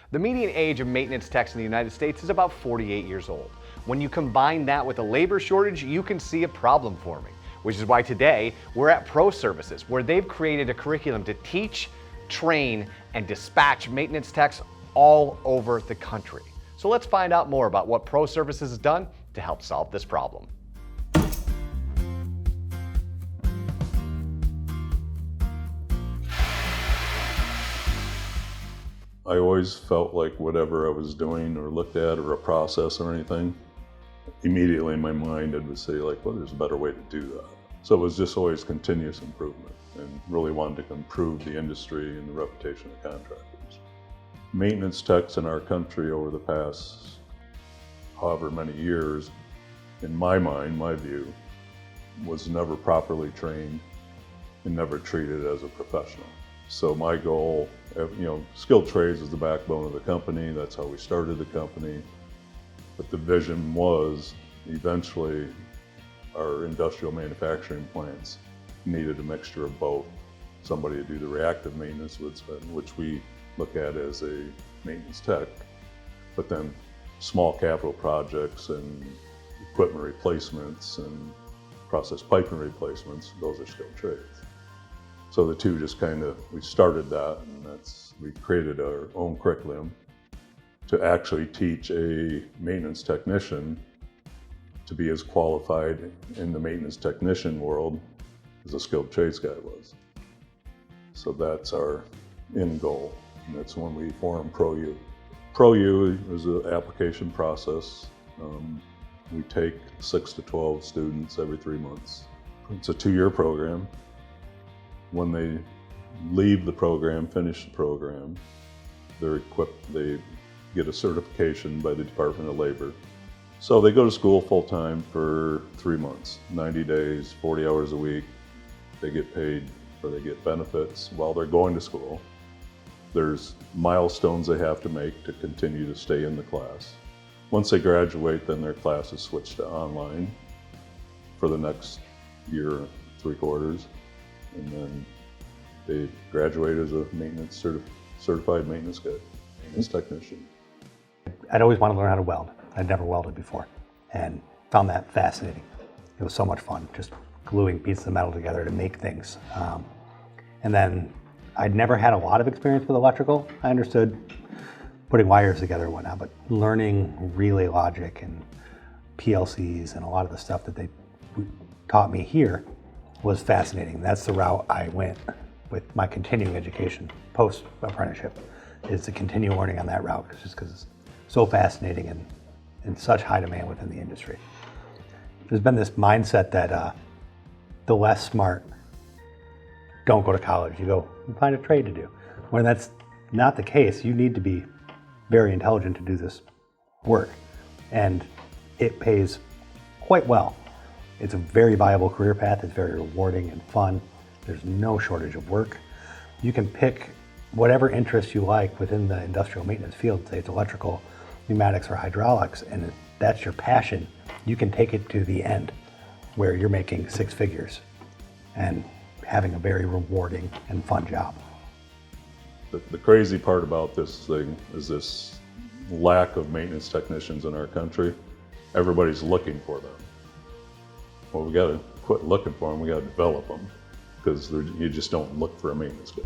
The median age of maintenance techs in the United States is about 48 years old. When you combine that with a labor shortage, you can see a problem forming, which is why today we're at Pro Services, where they've created a curriculum to teach, train, and dispatch maintenance techs all over the country. So let's find out more about what Pro Services has done to help solve this problem. I always felt like whatever I was doing or looked at or a process or anything, immediately in my mind it would say like, well, there's a better way to do that. So it was just always continuous improvement and really wanted to improve the industry and the reputation of contractors. Maintenance techs in our country over the past however many years, in my mind, my view, was never properly trained and never treated as a professional. So my goal, skilled trades is the backbone of the company. That's how we started the company. But the vision was eventually our industrial manufacturing plants needed a mixture of both. Somebody to do the reactive maintenance, which we look at as a maintenance tech, but then small capital projects and equipment replacements and process piping replacements, those are skilled trades. So the two just we started that, and we created our own curriculum to actually teach a maintenance technician to be as qualified in the maintenance technician world as a skilled trades guy was. So that's our end goal, and that's when we formed ProU. ProU is an application process. We take 6 to 12 students every 3 months. It's a 2-year program. When they leave the program, finish the program, they're equipped, they get a certification by the Department of Labor. So they go to school full-time for 3 months, 90 days, 40 hours a week. They get paid, or they get benefits while they're going to school. There's milestones they have to make to continue to stay in the class. Once they graduate, then their class is switched to online for the next year, 3/4. And then they graduate as a certified maintenance guy, maintenance technician. I'd always wanted to learn how to weld. I'd never welded before and found that fascinating. It was so much fun, just gluing pieces of metal together to make things. And then I'd never had a lot of experience with electrical. I understood putting wires together and whatnot, but learning relay logic and PLCs and a lot of the stuff that they taught me here was fascinating. That's the route I went with my continuing education post-apprenticeship, is to continue learning on that route, just because it's so fascinating and in such high demand within the industry. There's been this mindset that the less smart don't go to college. You find a trade to do. When that's not the case, you need to be very intelligent to do this work, and it pays quite well. It's a very viable career path. It's very rewarding and fun. There's no shortage of work. You can pick whatever interest you like within the industrial maintenance field, say it's electrical, pneumatics, or hydraulics, and if that's your passion, you can take it to the end where you're making 6 figures and having a very rewarding and fun job. The crazy part about this thing is this lack of maintenance technicians in our country. Everybody's looking for them. Well, we got to quit looking for them. We got to develop them, because you just don't look for a maintenance guy.